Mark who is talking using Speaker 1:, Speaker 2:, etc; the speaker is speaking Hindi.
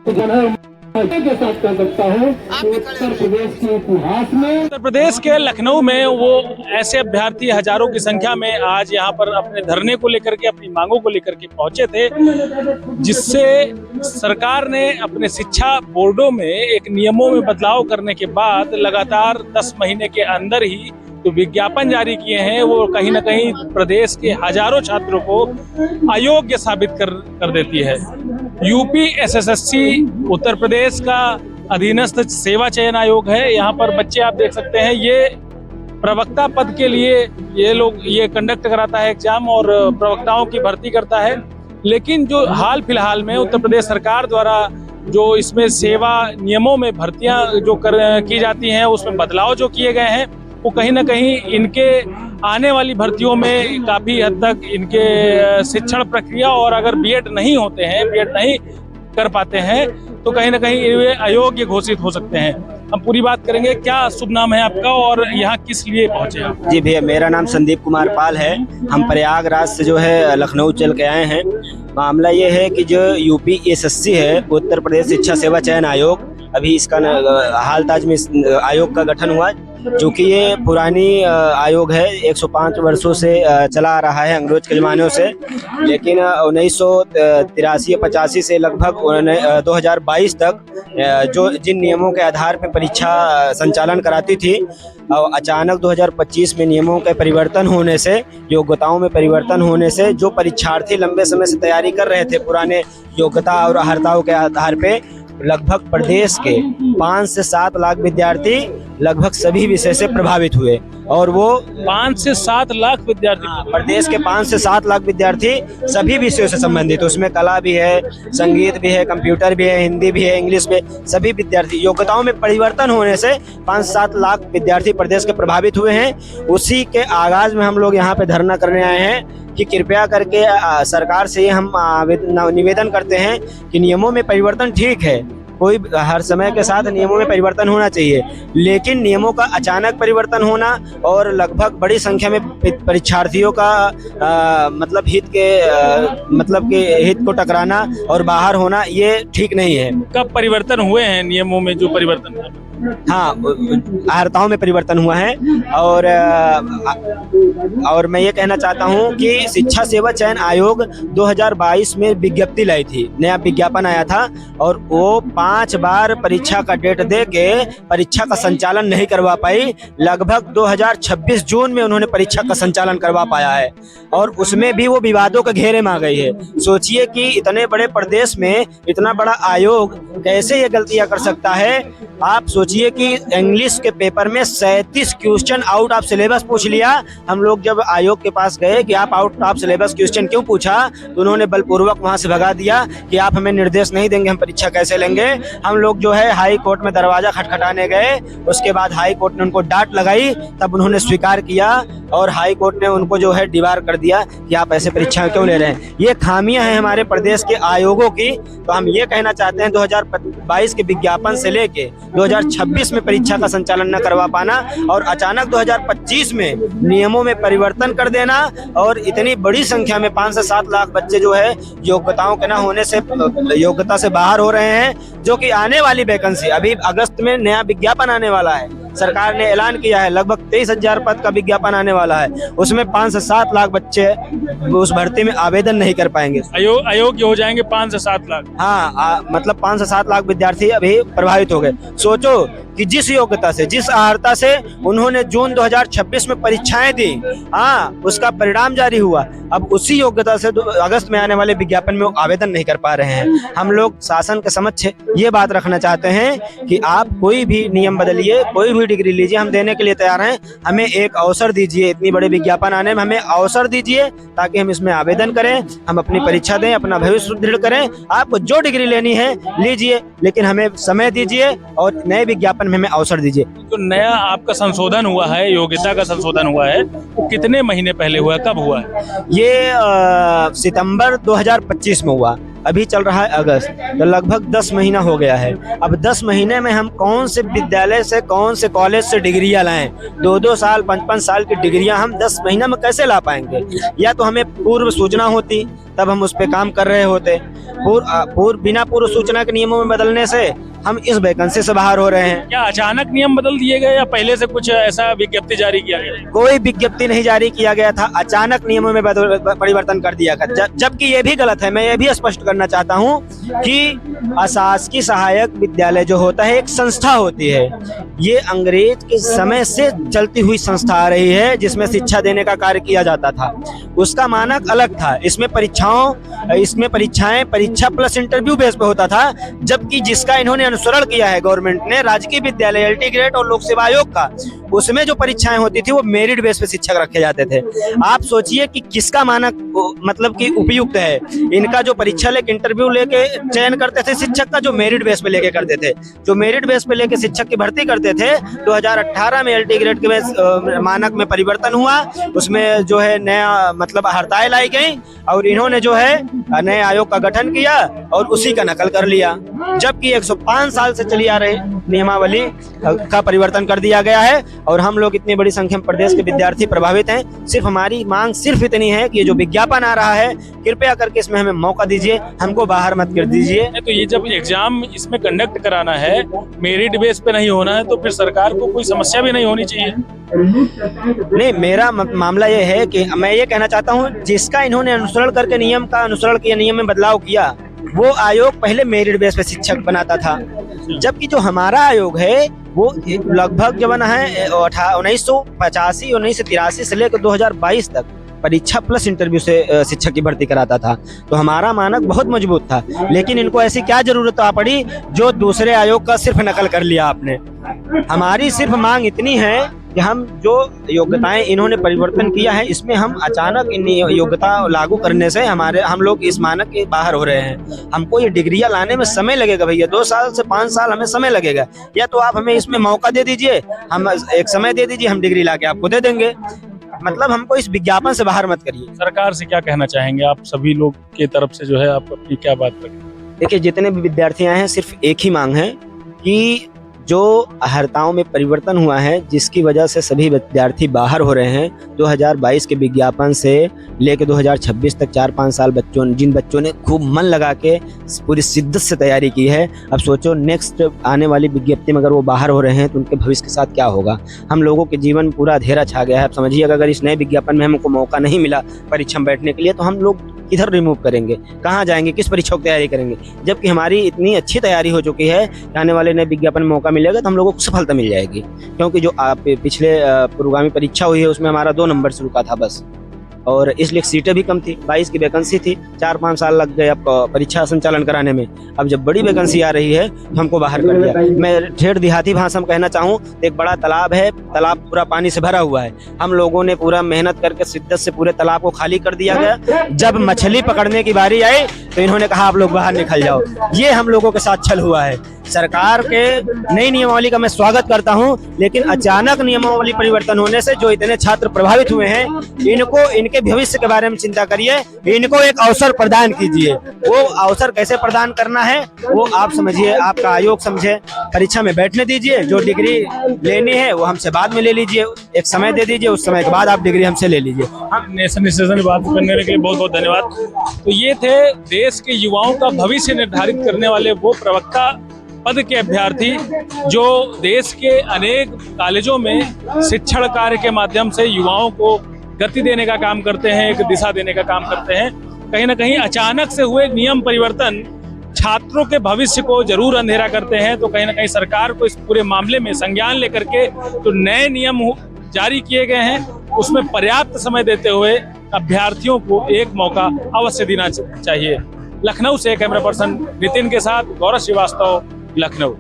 Speaker 1: के साथ कर सकता हूँ उत्तर प्रदेश के इतिहास में,
Speaker 2: उत्तर प्रदेश के लखनऊ में वो ऐसे अभ्यर्थी हजारों की संख्या में आज यहाँ पर अपने धरने को लेकर के, अपनी मांगों को लेकर के पहुंचे थे, जिससे सरकार ने अपने शिक्षा बोर्डों में एक नियमों में बदलाव करने के बाद लगातार 10 महीने के अंदर ही जो विज्ञापन जारी किए हैं वो कहीं ना कहीं प्रदेश के हजारों छात्रों को अयोग्य साबित कर देती है। यूपी एसएससी उत्तर प्रदेश का अधीनस्थ सेवा चयन आयोग है। यहाँ पर बच्चे आप देख सकते हैं, ये प्रवक्ता पद के लिए ये कंडक्ट कराता है एग्जाम और प्रवक्ताओं की भर्ती करता है। लेकिन जो हाल फिलहाल में उत्तर प्रदेश सरकार द्वारा जो इसमें सेवा नियमों में भर्तियां जो की जाती हैं, उसमें बदलाव जो किए गए हैं, वो कहीं ना कहीं इनके आने वाली भर्तियों में काफ़ी हद तक इनके शिक्षण प्रक्रिया, और अगर बीएड नहीं होते हैं, बीएड नहीं कर पाते हैं, तो कहीं ना कहीं ये अयोग्य घोषित हो सकते हैं। हम पूरी बात करेंगे। क्या शुभ नाम है आपका और यहाँ किस लिए पहुँचे आप?
Speaker 3: जी भैया, मेरा नाम संदीप कुमार पाल है। हम प्रयागराज से जो है लखनऊ चल के आए हैं। मामला ये है कि जो यूपी एसएससी है, उत्तर प्रदेश शिक्षा सेवा चयन आयोग, अभी इसका हाल ताज में आयोग का गठन हुआ, जो कि ये पुरानी आयोग है, 105 वर्षों से चला आ रहा है, अंग्रेज के ज़मानों से। लेकिन 1983-85 से लगभग 2022 तक जो जिन नियमों के आधार पर परीक्षा संचालन कराती थी, और अचानक 2025 में नियमों के परिवर्तन होने से, योग्यताओं में परिवर्तन होने से, जो परीक्षार्थी लंबे समय से तैयारी कर रहे थे पुराने योग्यता और अर्हताओं के आधार पे, लगभग प्रदेश के 5 से 7 लाख विद्यार्थी लगभग सभी विषय से प्रभावित हुए। और वो
Speaker 2: 5 से 7 लाख विद्यार्थी,
Speaker 3: प्रदेश के 5 से 7 लाख विद्यार्थी सभी विषयों से संबंधित, उसमें कला भी है, संगीत भी है, कंप्यूटर भी है, हिंदी भी है, इंग्लिश भी, सभी विद्यार्थी। योग्यताओं में परिवर्तन होने से 5-7 लाख विद्यार्थी प्रदेश के प्रभावित हुए हैं। उसी के आगाज में हम लोग यहाँ पे धरना करने आए हैं कि कृपया करके सरकार से हम निवेदन करते हैं कि नियमों में परिवर्तन ठीक है, कोई हर समय के साथ नियमों में परिवर्तन होना चाहिए, लेकिन नियमों का अचानक परिवर्तन होना और लगभग बड़ी संख्या में परीक्षार्थियों का मतलब हित को टकराना और बाहर होना, ये ठीक नहीं है।
Speaker 2: कब परिवर्तन हुए हैं नियमों में? जो परिवर्तन हुआ,
Speaker 3: हाँ, अर्हताओं में परिवर्तन हुआ है। और मैं ये कहना चाहता हूँ कि शिक्षा सेवा चयन आयोग 2022 में विज्ञप्ति लाई थी, नया विज्ञापन आया था, और वो 5 बार परीक्षा का डेट दे के परीक्षा का संचालन नहीं करवा पाई। लगभग 2026 जून में उन्होंने परीक्षा का संचालन करवा पाया है, और उसमें भी वो विवादों के घेरे में आ गई है। सोचिए कि इतने बड़े प्रदेश में इतना बड़ा आयोग कैसे ये गलतियां कर सकता है। आप सोचिए कि इंग्लिश के पेपर में 37 क्वेश्चन आउट ऑफ सिलेबस पूछ लिया। हम लोग जब आयोग के पास गए कि आप आउट ऑफ सिलेबस क्वेश्चन क्यों पूछा, तो उन्होंने बलपूर्वक वहां से भगा दिया कि आप हमें निर्देश नहीं देंगे, हम परीक्षा कैसे लेंगे। हम लोग जो है हाई कोर्ट में दरवाजा खटखटाने गए, उसके बाद हाई कोर्ट ने उनको डांट लगाई, तब उन्होंने स्वीकार किया, और हाई कोर्ट ने उनको जो है डिबार कर दिया कि आप ऐसे परीक्षाएं क्यों ले रहे हैं। ये खामियां हैं हमारे प्रदेश के आयोगों की। तो हम ये कहना चाहते हैं 2022 के विज्ञापन से लेके 2026 में परीक्षा का संचालन न करवा पाना, और अचानक 2025 में नियमों में परिवर्तन कर देना, और इतनी बड़ी संख्या में 5 से 7 लाख बच्चे जो है योग्यताओं के न होने से योग्यता से बाहर हो रहे हैं। जो कि आने वाली वैकेंसी, अभी अगस्त में नया विज्ञापन आने वाला है, सरकार ने ऐलान किया है, लगभग 23,000 पद का विज्ञापन आने वाला है, उसमें 5 से 7 लाख बच्चे उस भर्ती में आवेदन नहीं कर पाएंगे,
Speaker 2: अयोग्य हो जाएंगे 5 से 7 लाख।
Speaker 3: हाँ, मतलब 5 से 7 लाख विद्यार्थी अभी प्रभावित हो गए। सोचो कि जिस योग्यता से, जिस अर्हता से उन्होंने जून 2026 में परीक्षाएं दी, हाँ, उसका परिणाम जारी हुआ, अब उसी योग्यता से अगस्त में आने वाले विज्ञापन में आवेदन नहीं कर पा रहे हैं। हम लोग शासन के समक्ष ये बात रखना चाहते हैं कि आप कोई भी नियम बदलिए, कोई भी डिग्री लीजिए, हम देने के लिए तैयार हैं। हमें एक अवसर दीजिए, इतनी बड़े विज्ञापन आने में हमें अवसर दीजिए, ताकि हम इसमें आवेदन करें, हम अपनी परीक्षा दें, अपना भविष्य सुदृढ़ करें। आपको जो डिग्री लेनी है लीजिए, लेकिन हमें समय दीजिए और नए विज्ञापन में हमें अवसर दीजिए।
Speaker 2: तो नया आपका संशोधन हुआ है, योग्यता का संशोधन हुआ है, वो कितने महीने पहले हुआ है, कब हुआ है?
Speaker 3: ये सितंबर 2025 में हुआ। अभी चल रहा है अगस्त, तो लगभग 10 महीना हो गया है। अब 10 महीने में हम कौन से विद्यालय से, कौन से कॉलेज से डिग्रियां लाएं? 2-2 साल 5-5 साल की डिग्रियां हम 10 महीना में कैसे ला पाएंगे? या तो हमें पूर्व सूचना होती, तब हम उस पे काम कर रहे होते। बिना पूर्व सूचना के नियमों में बदलने से हम इस वैकेंसी से बाहर हो रहे हैं।
Speaker 2: क्या अचानक नियम बदल दिए गए या पहले से कुछ ऐसा विज्ञप्ति जारी किया गया?
Speaker 3: कोई विज्ञप्ति नहीं जारी किया गया था, अचानक नियमों में परिवर्तन कर दिया गया। जबकि ये भी गलत है। मैं ये भी स्पष्ट करना चाहता हूँ कि अशासकीय सहायक विद्यालय जो होता है एक संस्था होती है। ये अंग्रेज के समय से चलती हुई संस्था आ रही है, जिसमें शिक्षा देने का कार्य किया जाता था। उसका मानक अलग था। इसमें परीक्षाएं परीक्षा प्लस इंटरव्यू बेस पे होता था। जबकि जिसका इन्होंने अनुसरण किया है गवर्नमेंट ने, राजकीय विद्यालय एलटी ग्रेड और लोक सेवा आयोग का, उसमें जो परीक्षाएं होती थी वो मेरिट बेस पे शिक्षक रखे जाते थे। आप सोचिए कि किसका मानक मतलब कि उपयुक्त है। इनका जो परीक्षा लेके इंटरव्यू लेके चयन करते थे शिक्षक का, जो मेरिट बेस पे लेके करते थे, जो मेरिट बेस पे लेके शिक्षक की भर्ती करते थे। 2018 में एलटी ग्रेड के मानक में परिवर्तन हुआ। उसमें जो है नया मतलब हड़ताल लाई गई और इन्होंने जो है नए आयोग का गठन किया और उसी का नकल कर लिया। जबकि 105 साल से चली आ रही नियमावली का परिवर्तन कर दिया गया है और हम लोग इतनी बड़ी संख्या में प्रदेश के विद्यार्थी प्रभावित हैं। सिर्फ हमारी मांग सिर्फ इतनी है कि ये जो विज्ञापन आ रहा है, कृपया करके इसमें हमें मौका दीजिए, हमको बाहर मत कर दीजिए।
Speaker 2: तो ये जब एग्जाम इसमें कंडक्ट कराना है, मेरिट बेस पे नहीं होना है, तो फिर सरकार को कोई समस्या भी नहीं होनी चाहिए।
Speaker 3: नहीं, मेरा मामला ये है कि मैं ये कहना चाहता हूँ, जिसका इन्होंने अनुसरण करके नियम का अनुसरण किया, नियम में बदलाव किया, वो आयोग पहले मेरिट बेस पे शिक्षक बनाता था। जबकि जो हमारा आयोग है वो लगभग जब है 1985 1983 से लेकर 2022 तक परीक्षा प्लस इंटरव्यू से शिक्षक की भर्ती कराता था। तो हमारा मानक बहुत मजबूत था। लेकिन इनको ऐसी क्या जरूरत आ पड़ी जो दूसरे आयोग का सिर्फ नकल कर लिया आपने। हमारी सिर्फ मांग इतनी है कि हम जो योग्यताएं इन्होंने परिवर्तन किया है, इसमें हम अचानक इन योग्यता लागू करने से हम लोग इस मानक के बाहर हो रहे हैं। हमको ये डिग्रियां लाने में समय लगेगा भैया, 2 साल से 5 साल हमें समय लगेगा। या तो आप हमें इसमें मौका दे दीजिए, हम एक समय दे दीजिए, हम डिग्री लाके आपको दे देंगे। मतलब हमको इस विज्ञापन से बाहर मत करिए।
Speaker 2: सरकार से क्या कहना चाहेंगे आप सभी लोग की तरफ से, जो है आप अपनी क्या बात करें?
Speaker 3: देखिए, जितने भी विद्यार्थी आए हैं, सिर्फ एक ही मांग है कि जो हड़तालों में परिवर्तन हुआ है, जिसकी वजह से सभी विद्यार्थी बाहर हो रहे हैं, 2022 के विज्ञापन से लेकर 2026 तक 4-5 साल जिन बच्चों ने खूब मन लगा के पूरी शिद्दत से तैयारी की है, अब सोचो नेक्स्ट आने वाली विज्ञप्ति में अगर वो बाहर हो रहे हैं तो उनके भविष्य के साथ क्या होगा। हम लोगों के जीवन पूरा अंधेरा छा गया है। आप समझिए, अगर इस नए विज्ञापन में हमको मौका नहीं मिला परीक्षा में बैठने के लिए, तो हम लोग किधर रिमूव करेंगे, कहाँ जाएंगे, किस परीक्षा की तैयारी करेंगे। जबकि हमारी इतनी अच्छी तैयारी हो चुकी है, आने वाले नए विज्ञापन में मौका मिलेगा तो हम लोगों को सफलता मिल जाएगी। क्योंकि जो पिछले पूर्वगामी परीक्षा हुई है उसमें हमारा 2 नंबर से रुका था बस, और इसलिए सीटें भी कम थी। 22 की वैकेंसी थी, 4-5 साल लग गए अब परीक्षा संचालन कराने में। अब जब बड़ी वैकेंसी आ रही है तो हमको बाहर कर दिया। मैं ठेठ देहाती भाषा में कहना चाहूँ, एक बड़ा तालाब है, तालाब पूरा पानी से भरा हुआ है। हम लोगों ने पूरा मेहनत करके शिद्दत से पूरे तालाब को खाली कर दिया गया। जब मछली पकड़ने की बारी आई तो इन्होंने कहा आप लोग बाहर निकल जाओ। ये हम लोगों के साथ छल हुआ है। सरकार के नई नियमावली का मैं स्वागत करता हूं, लेकिन अचानक नियमावली परिवर्तन होने से जो इतने छात्र प्रभावित हुए हैं, इनके भविष्य के बारे में चिंता करिए। इनको एक अवसर प्रदान कीजिए। वो अवसर कैसे प्रदान करना है वो आप समझिए, आपका आयोग समझे। परीक्षा में बैठने दीजिए, जो डिग्री लेनी है वो हमसे बाद में ले लीजिए। एक समय दे दीजिए, उस समय के बाद आप डिग्री हमसे ले लीजिए।
Speaker 2: नेशन स्टेशन बात करने के लिए बहुत बहुत धन्यवाद। तो ये थे देश के युवाओं का भविष्य निर्धारित करने वाले वो प्रवक्ता पद के अभ्यर्थी, जो देश के अनेक कॉलेजों में शिक्षण कार्य के माध्यम से युवाओं को गति देने का काम करते हैं, एक दिशा देने का काम करते हैं। कहीं ना कहीं अचानक से हुए नियम परिवर्तन छात्रों के भविष्य को जरूर अंधेरा करते हैं। तो कहीं ना कहीं सरकार को इस पूरे मामले में संज्ञान लेकर के जो नए नियम जारी किए गए हैं उसमें पर्याप्त समय देते हुए अभ्यर्थियों को एक मौका अवश्य देना चाहिए। लखनऊ से कैमरा पर्सन नितिन के साथ गौरव श्रीवास्तव, लखनऊ।